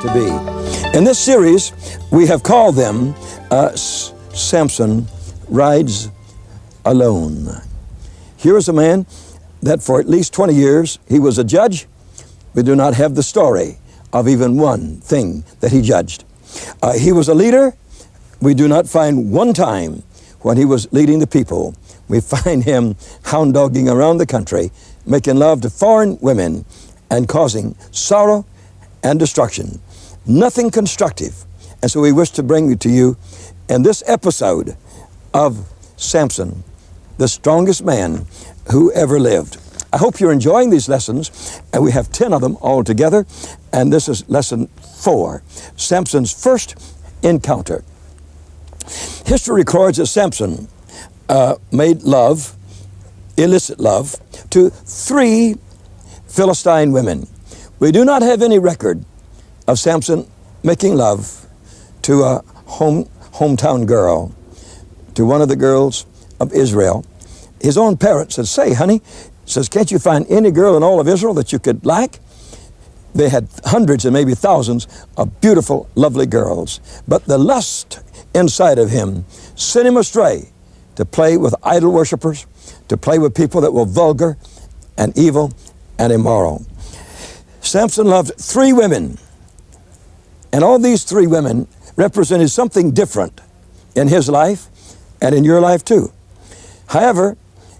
to be. In this series, we have called them Samson Rides Alone. Here is a man that for at least 20 years, he was a judge. We do not have the story of even one thing that he judged. He was a leader. We do not find one time when he was leading the people. We find him hound dogging around the country, making love to foreign women and causing sorrow and destruction. Nothing constructive. And so we wish to bring to you in this episode of Samson, the strongest man who ever lived. I hope you're enjoying these lessons, and we have 10 of them all together, and this is lesson 4, Samson's first encounter. History records that Samson made love, illicit love, to 3 Philistine women. We do not have any record of Samson making love to a hometown girl, to one of the girls of Israel. His own parents said, "Say, honey," says, "can't you find any girl in all of Israel that you could like?" They had hundreds and maybe thousands of beautiful, lovely girls. But the lust inside of him sent him astray to play with idol worshipers, to play with people that were vulgar and evil and immoral. Samson loved 3 women. And all these 3 women represented something different in his life and in your life too. However,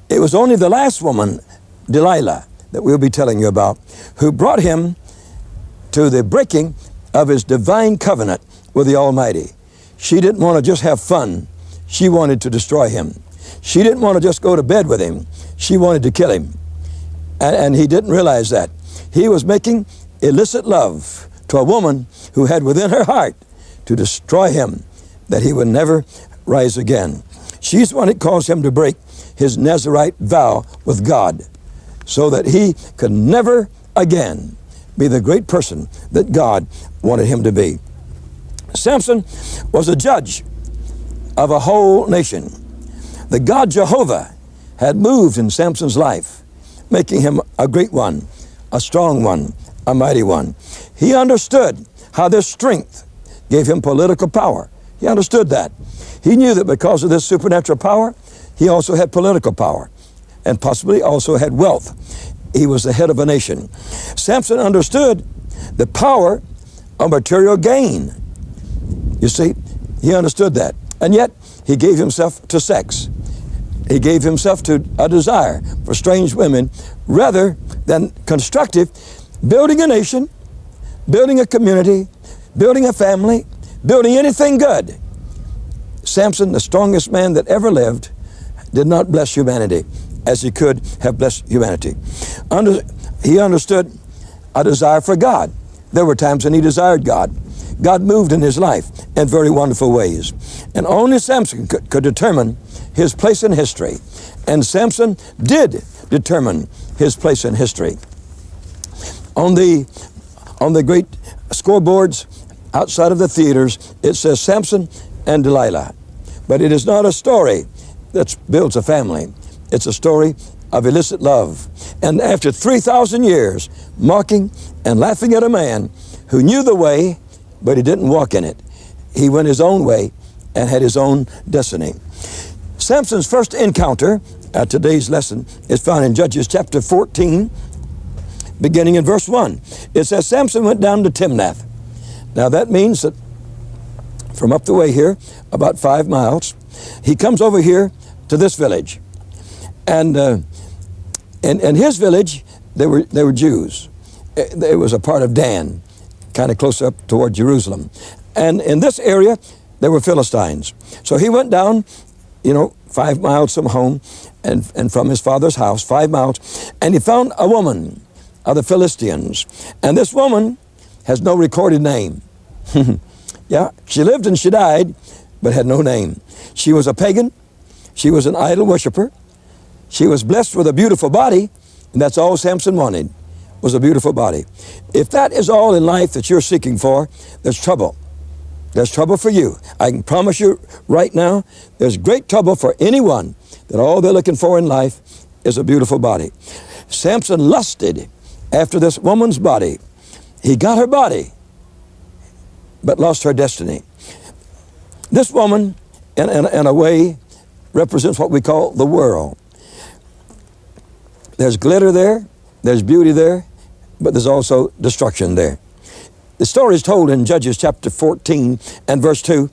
it was only the last woman, Delilah, that we'll be telling you about, who brought him to the breaking of his divine covenant with the Almighty. She didn't want to just have fun. She wanted to destroy him. She didn't want to just go to bed with him. She wanted to kill him. And he didn't realize that. He was making illicit love to a woman who had within her heart to destroy him, that he would never rise again. She's the one that caused him to break his Nazirite vow with God, so that he could never again be the great person that God wanted him to be. Samson was a judge of a whole nation. The God Jehovah had moved in Samson's life, making him a great one, a strong one, a mighty one. He understood how this strength gave him political power. He understood that. He knew that because of this supernatural power, he also had political power and possibly also had wealth. He was the head of a nation. Samson understood the power of material gain. You see, he understood that. And yet, he gave himself to sex. He gave himself to a desire for strange women rather than constructive, building a nation, building a community, building a family, building anything good. Samson, the strongest man that ever lived, did not bless humanity as he could have blessed humanity. He understood a desire for God. There were times when he desired God. God moved in his life in very wonderful ways. And only Samson could determine his place in history. And Samson did determine his place in history. On the great scoreboards outside of the theaters, it says Samson and Delilah. But it is not a story that builds a family. It's a story of illicit love. And after 3,000 years, mocking and laughing at a man who knew the way, but he didn't walk in it. He went his own way and had his own destiny. Samson's first encounter, today's lesson, is found in Judges chapter 14, beginning in verse 1. It says, Samson went down to Timnath. Now that means that from up the way here, about 5 miles, he comes over here to this village. And in his village, they were Jews. It was a part of Dan, kind of close up toward Jerusalem. And in this area, there were Philistines. So he went down, 5 miles from home and from his father's house, 5 miles, and he found a woman of the Philistines. And this woman has no recorded name. Yeah, she lived and she died, but had no name. She was a pagan. She was an idol worshiper. She was blessed with a beautiful body, and that's all Samson wanted, was a beautiful body. If that is all in life that you're seeking for, there's trouble. There's trouble for you. I can promise you right now, there's great trouble for anyone that all they're looking for in life is a beautiful body. Samson lusted after this woman's body. He got her body. but lost her destiny. This woman, in a way, represents what we call the world. There's glitter there, there's beauty there, but there's also destruction there. The story is told in Judges chapter 14 and verse 2.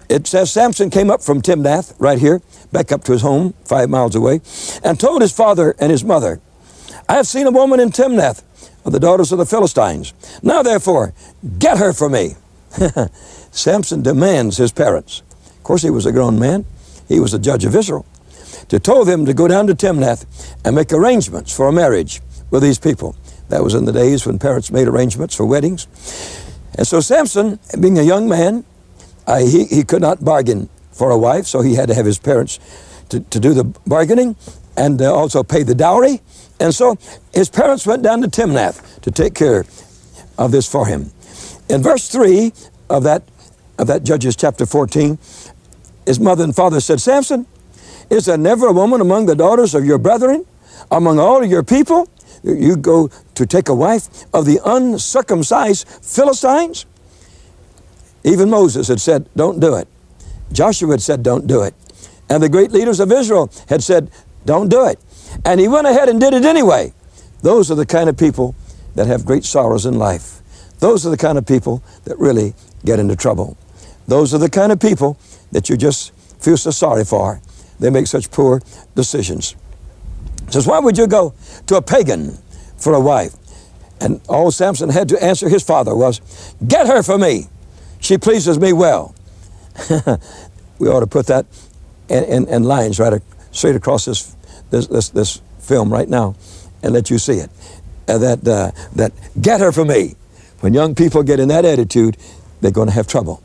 It says, Samson came up from Timnath, right here, back up to his home, 5 miles away, and told his father and his mother, I have seen a woman in Timnath of the daughters of the Philistines. Now therefore, get her for me. Samson demands his parents. Of course, he was a grown man. He was the judge of Israel. To told them to go down to Timnath and make arrangements for a marriage with these people. That was in the days when parents made arrangements for weddings. And so Samson, being a young man, he could not bargain for a wife, so he had to have his parents to do the bargaining and also pay the dowry. And so his parents went down to Timnath to take care of this for him. In verse 3 of that Judges chapter 14, his mother and father said, Samson, is there never a woman among the daughters of your brethren, among all of your people? You go to take a wife of the uncircumcised Philistines? Even Moses had said, don't do it. Joshua had said, don't do it. And the great leaders of Israel had said, don't do it. And he went ahead and did it anyway. Those are the kind of people that have great sorrows in life. Those are the kind of people that really get into trouble. Those are the kind of people that you just feel so sorry for. They make such poor decisions. Says, why would you go to a pagan for a wife? And all Samson had to answer his father was, get her for me. She pleases me well. We ought to put that in lines straight across this film right now and let you see it. That get her for me. When young people get in that attitude, they're going to have trouble.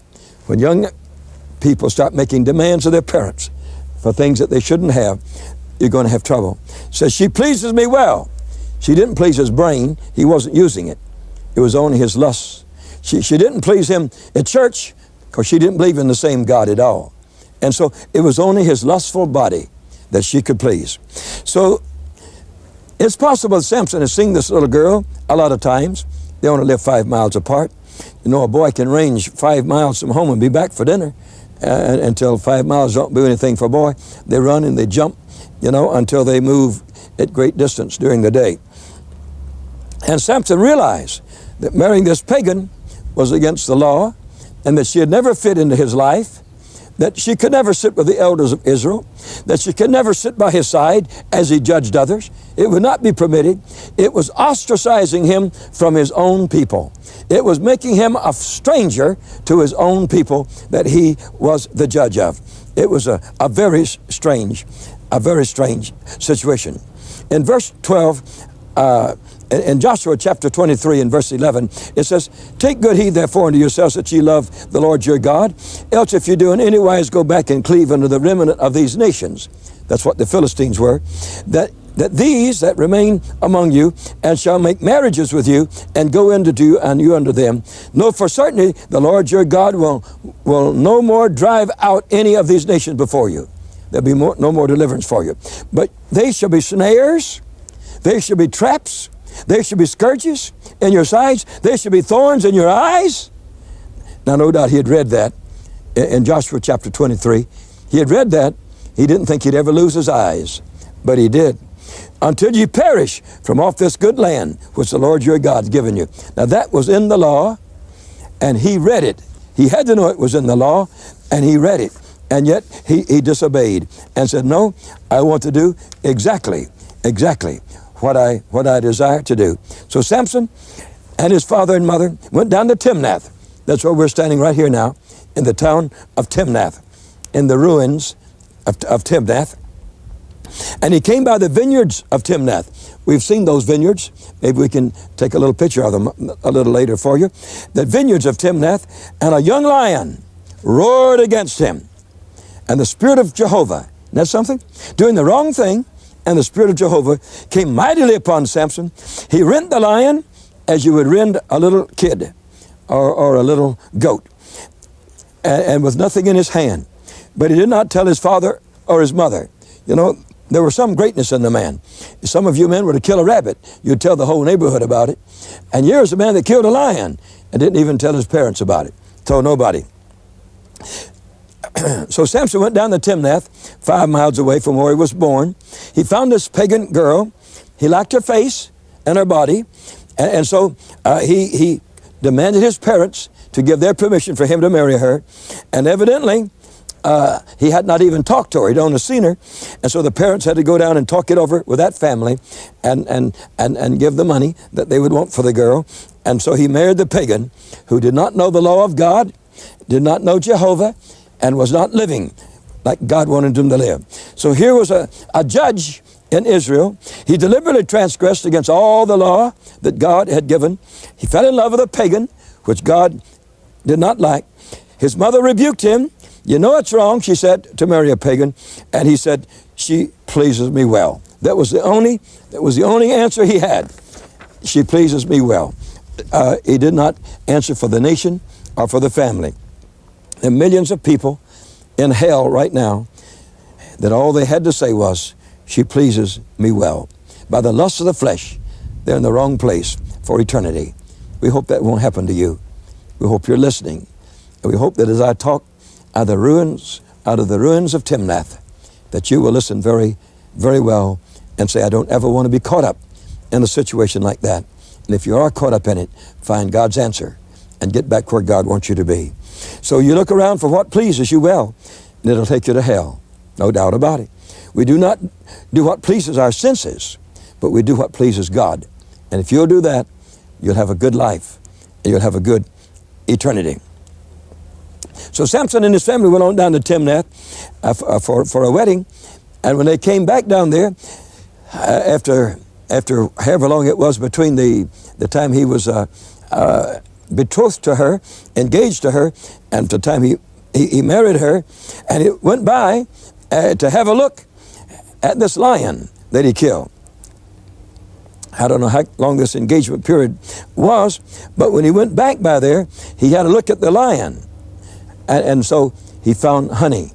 When young people start making demands of their parents for things that they shouldn't have, you're going to have trouble. Says, she pleases me well. She didn't please his brain. He wasn't using it. It was only his lust. She didn't please him at church because she didn't believe in the same God at all. And so it was only his lustful body that she could please. So it's possible that Samson has seen this little girl a lot of times. They only live 5 miles apart. You know, a boy can range 5 miles from home and be back for dinner until 5 miles don't do anything for a boy. They run and they jump, until they move at great distance during the day. And Samson realized that marrying this pagan was against the law and that she had never fit into his life, that she could never sit with the elders of Israel, that she could never sit by his side as he judged others. It would not be permitted. It was ostracizing him from his own people. It was making him a stranger to his own people that he was the judge of. It was a very strange situation. In verse 12, in Joshua chapter 23 and verse 11, it says, take good heed therefore unto yourselves that ye love the Lord your God, else if you do in any wise go back and cleave unto the remnant of these nations. That's what the Philistines were. That these that remain among you and shall make marriages with you and go into you and you unto them. Know for certainty the Lord your God will no more drive out any of these nations before you. There'll be no more deliverance for you. But they shall be snares, they shall be traps, they shall be scourges in your sides, they shall be thorns in your eyes. Now, no doubt he had read that in Joshua chapter 23. He had read that. He didn't think he'd ever lose his eyes, but he did. Until you perish from off this good land which the Lord your God's given you. Now, that was in the law, and he read it. He had to know it was in the law, and he read it. And yet he disobeyed and said, no, I want to do exactly what I desire to do. So Samson and his father and mother went down to Timnath. That's where we're standing right here now, in the town of Timnath, in the ruins of Timnath. And he came by the vineyards of Timnath. We've seen those vineyards. Maybe we can take a little picture of them a little later for you. The vineyards of Timnath, and a young lion roared against him. And the Spirit of Jehovah, isn't that something? Doing the wrong thing, and the Spirit of Jehovah came mightily upon Samson. He rent the lion as you would rend a little kid or a little goat, and with nothing in his hand. But he did not tell his father or his mother. There was some greatness in the man. Some of you men were to kill a rabbit, you'd tell the whole neighborhood about it. And here's a man that killed a lion and didn't even tell his parents about it. Told nobody. So Samson went down to Timnath, 5 miles away from where he was born. He found this pagan girl. He liked her face and her body. And so he demanded his parents to give their permission for him to marry her. And evidently, he had not even talked to her. He'd only seen her. And so the parents had to go down and talk it over with that family and give the money that they would want for the girl. And so he married the pagan who did not know the law of God, did not know Jehovah, and was not living like God wanted him to live. So here was a judge in Israel. He deliberately transgressed against all the law that God had given. He fell in love with a pagan, which God did not like. His mother rebuked him. You know it's wrong, she said, to marry a pagan. And he said, she pleases me well. That was the only answer he had. She pleases me well. He did not answer for the nation or for the family. There are millions of people in hell right now that all they had to say was, she pleases me well. By the lust of the flesh, they're in the wrong place for eternity. We hope that won't happen to you. We hope you're listening. And we hope that as I talk out of the ruins of Timnath, that you will listen very, very well and say, I don't ever want to be caught up in a situation like that. And if you are caught up in it, find God's answer and get back where God wants you to be. So you look around for what pleases you well, and it'll take you to hell. No doubt about it. We do not do what pleases our senses, but we do what pleases God. And if you'll do that, you'll have a good life, and you'll have a good eternity. So Samson and his family went on down to Timnath for a wedding, and when they came back down there, after however long it was between the time he was betrothed to her, engaged to her, and the time he married her, and it went by to have a look at this lion that he killed. I don't know how long this engagement period was, but when he went back by there, he had a look at the lion. And so he found honey.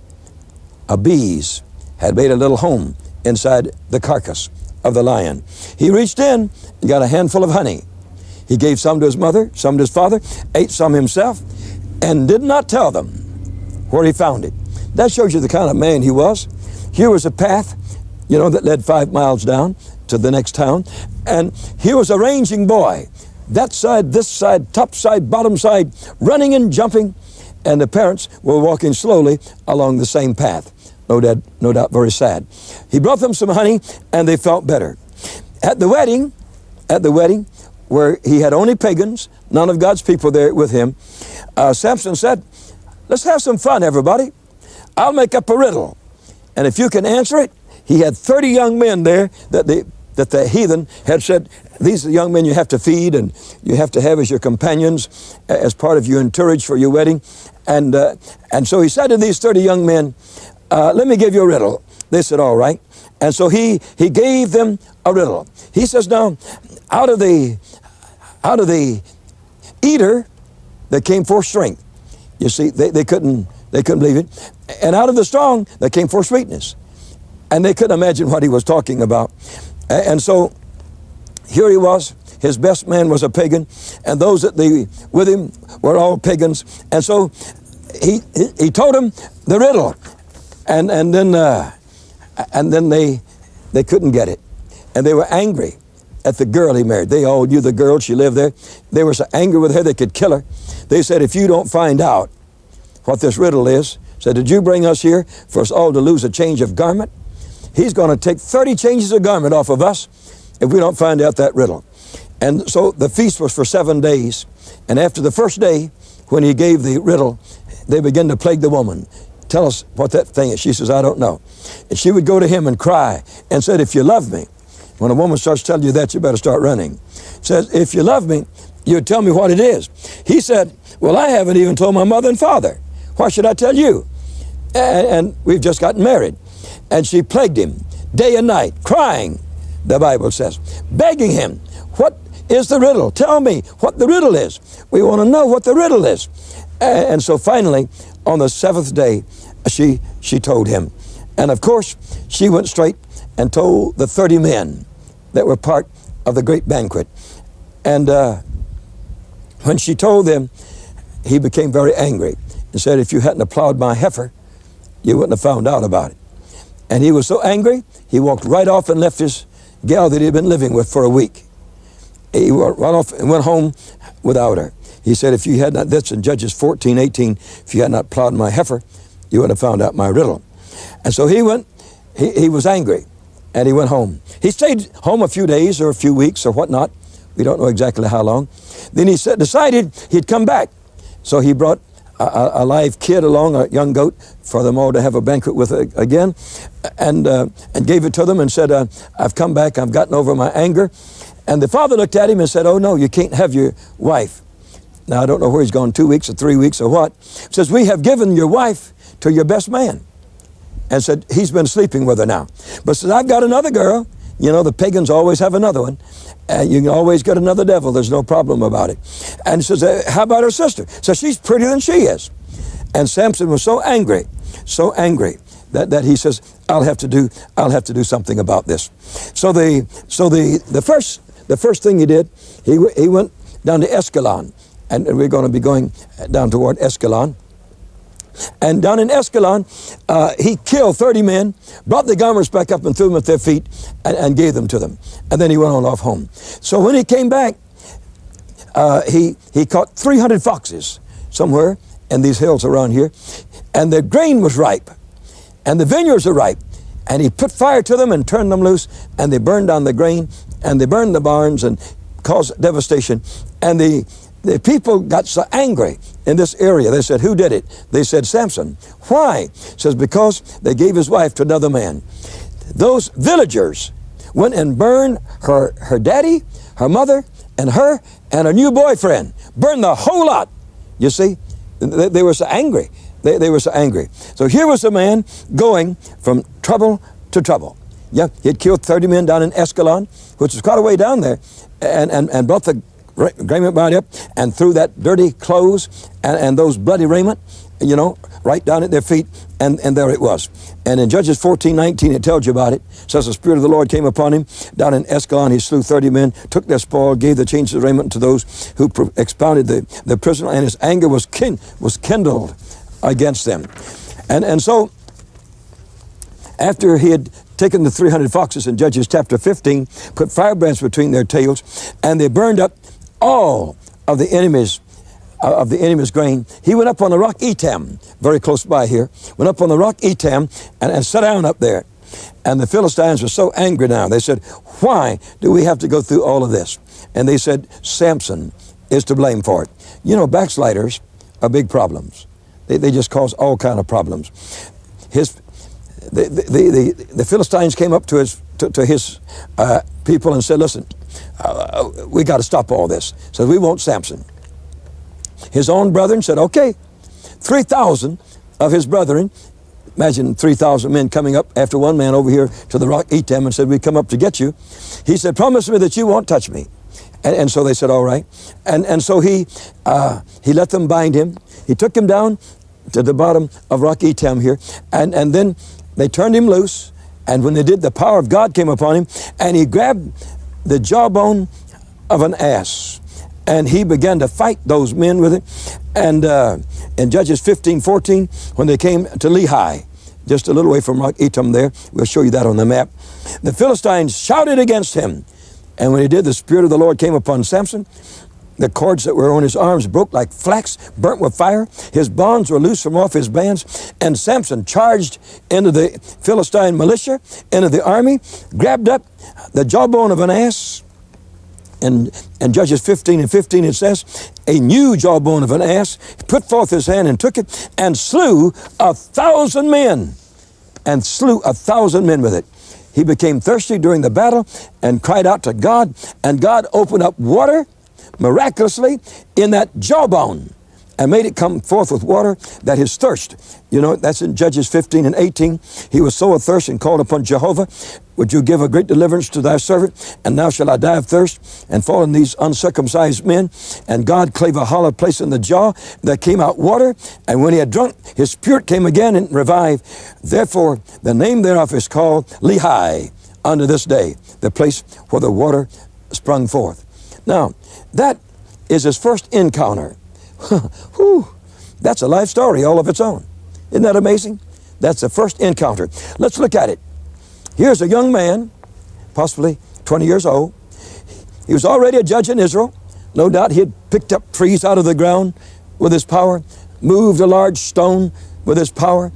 Bees had made a little home inside the carcass of the lion. He reached in and got a handful of honey. He gave some to his mother, some to his father, ate some himself, and did not tell them where he found it. That shows you the kind of man he was. Here was a path, that led 5 miles down to the next town. And here was a ranging boy. That side, this side, top side, bottom side, running and jumping. And the parents were walking slowly along the same path. No doubt very sad. He brought them some honey, and they felt better. At the wedding, where he had only pagans, none of God's people there with him, Samson said, let's have some fun, everybody. I'll make up a riddle. And if you can answer it, he had 30 young men there that the heathen had said, these are the young men you have to feed and you have to have as your companions, as part of your entourage for your wedding. And so he said to these 30 young men, let me give you a riddle. They said, all right. And so he gave them a riddle. He says, now, out of the eater, there came forth strength. You see, they couldn't believe it. And out of the strong, there came forth sweetness. And they couldn't imagine what he was talking about. And so here he was. His best man was a pagan, and those that with him were all pagans. And so he told them the riddle, and then they couldn't get it, and they were angry at the girl he married. They all knew the girl; she lived there. They were so angry with her they could kill her. They said, "If you don't find out what this riddle is," said, "Did you bring us here for us all to lose a change of garment? He's going to take 30 changes of garment off of us if we don't find out that riddle." And so the feast was for 7 days. And after the first day, when he gave the riddle, they began to plague the woman. "Tell us what that thing is." She says, "I don't know." And she would go to him and cry and said, "If you love me," when a woman starts telling you that, you better start running. Says, "If you love me, you would tell me what it is." He said, "Well, I haven't even told my mother and father. Why should I tell you? And we've just gotten married." And she plagued him day and night, crying, the Bible says, begging him, "What is the riddle? Tell me what the riddle is. We want to know what the riddle is." And so finally, on the 7th day, she told him. And of course, she went straight and told the 30 men that were part of the great banquet. And when she told them, he became very angry and said, if you hadn't applauded my heifer, you wouldn't have found out about it. And he was so angry, he walked right off and left his gal that he had been living with for a week. He went off and went home without her. He said, if you had not, that's in Judges 14:18, if you had not plowed my heifer, you would have found out my riddle. And so he went, he was angry, and he went home. He stayed home a few days or a few weeks or whatnot. We don't know exactly how long. Then he decided he'd come back. So he brought a live kid along, a young goat, for them all to have a banquet with again, and gave it to them and said, I've come back, I've gotten over my anger. And the father looked at him and said, oh no, you can't have your wife. Now I don't know where he's gone, 2 weeks or 3 weeks or what. He says, we have given your wife to your best man. And said, he's been sleeping with her now. But says, I've got another girl. You know, the pagans always have another one. And you can always get another devil. There's no problem about it. And he says, how about her sister? So she's prettier than she is. And Samson was so angry that he says, I'll have to do something about this. So the first thing he did, he went down to Escalon, and we're going to be going down toward Escalon. And down in Escalon, he killed 30 men, brought the garments back up and threw them at their feet and gave them to them. And then he went on off home. So when he came back, he caught 300 foxes somewhere in these hills around here. And the grain was ripe, and the vineyards are ripe. And he put fire to them and turned them loose, and they burned down the grain, and they burned the barns and caused devastation. And the people got so angry in this area. They said, who did it? They said, Samson. Why? It says, because they gave his wife to another man. Those villagers went and burned her daddy, her mother, and her new boyfriend. Burned the whole lot. You see, they were so angry. They were so angry. So here was a man going from trouble to trouble. Yeah, he had killed 30 men down in Escalon, which was quite a way down there, and brought the raiment body up and threw that dirty clothes and those bloody raiment, you know, right down at their feet, and there it was. And in Judges 14:19, it tells you about it. It says the Spirit of the Lord came upon him. Down in Escalon, he slew 30 men, took their spoil, gave the changes of raiment to those who expounded the prisoner, and his anger was kindled against them. And so, after he had taken the 300 foxes in Judges chapter 15, put firebrands between their tails, and they burned up all of the enemy's grain, he went up on the rock Etam, very close by here, went up on the rock Etam and sat down up there. And the Philistines were so angry now. They said, why do we have to go through all of this? And they said, Samson is to blame for it. You know, backsliders are big problems. They just cause all kind of problems. The Philistines came up to his people and said, listen, we got to stop all this. So we want Samson. His own brethren said, okay. 3,000 of his brethren, imagine 3,000 men coming up after one man over here to the rock Etam and said, we come up to get you. He said, promise me that you won't touch me. And so they said, all right. And so he let them bind him. He took him down to the bottom of rock Etam here, and then they turned him loose. And when they did, the power of God came upon him, and he grabbed the jawbone of an ass, and he began to fight those men with it. And in Judges 15:14, when they came to Lehi, just a little way from rock Etam there, we'll show you that on the map, the Philistines shouted against him. And when he did, the Spirit of the Lord came upon Samson. The cords that were on his arms broke like flax, burnt with fire. His bonds were loose from off his bands. And Samson charged into the Philistine militia, into the army, grabbed up the jawbone of an ass. In Judges 15:15 it says, a new jawbone of an ass, he put forth his hand and took it and slew 1,000 men. And slew 1,000 men with it. He became thirsty during the battle and cried out to God, and God opened up water miraculously in that jawbone and made it come forth with water, that his thirst, you know, that's in Judges 15:18. He was so athirst and called upon Jehovah, would you give a great deliverance to thy servant? And now shall I die of thirst and fall on these uncircumcised men. And God clave a hollow place in the jaw, that came out water. And when he had drunk, his spirit came again and revived. Therefore, the name thereof is called Lehi unto this day, the place where the water sprung forth. Now, that is his first encounter Whew, that's a life story all of its own. Isn't that amazing? That's the first encounter. Let's look at it. Here's a young man, possibly 20 years old. He was already a judge in Israel. No doubt he had picked up trees out of the ground with his power, moved a large stone with his power.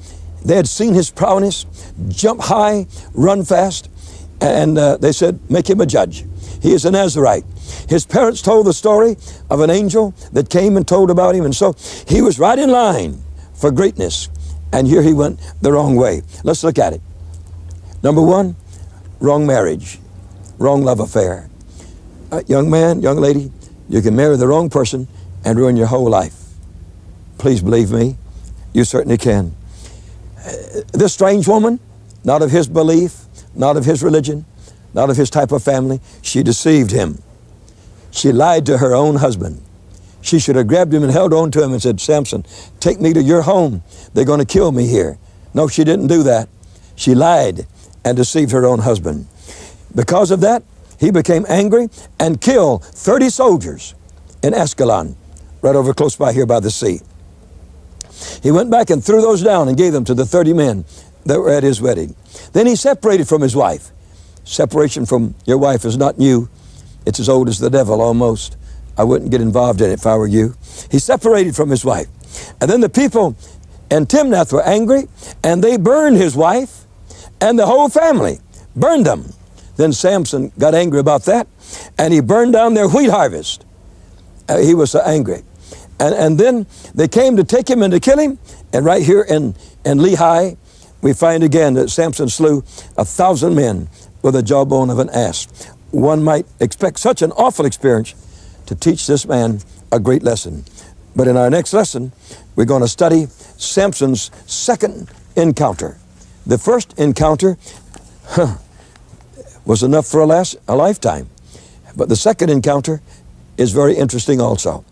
They had seen his prowess, jump high, run fast, and they said, make him a judge. He is a Nazarite. His parents told the story of an angel that came and told about him, and so he was right in line for greatness. And here he went the wrong way. Let's look at it. Number one, wrong marriage, wrong love affair. Young man, young lady, you can marry the wrong person and ruin your whole life. Please believe me, you certainly can. This strange woman, not of his belief, not of his religion, not of his type of family, she deceived him. She lied to her own husband. She should have grabbed him and held on to him and said, Samson, take me to your home. They're going to kill me here. No, she didn't do that. She lied and deceived her own husband. Because of that, he became angry and killed 30 soldiers in Ascalon, right over close by here by the sea. He went back and threw those down and gave them to the 30 men that were at his wedding. Then he separated from his wife. Separation from your wife is not new. It's as old as the devil almost. I wouldn't get involved in it if I were you. He separated from his wife. And then the people in Timnath were angry, and they burned his wife and the whole family, burned them. Then Samson got angry about that, and he burned down their wheat harvest. He was so angry. And then they came to take him and to kill him, and right here in Lehi, we find again that Samson slew 1,000 men with the jawbone of an ass. One might expect such an awful experience to teach this man a great lesson. But in our next lesson, we're going to study Samson's second encounter. The first encounter was enough for a lifetime. But the second encounter is very interesting also.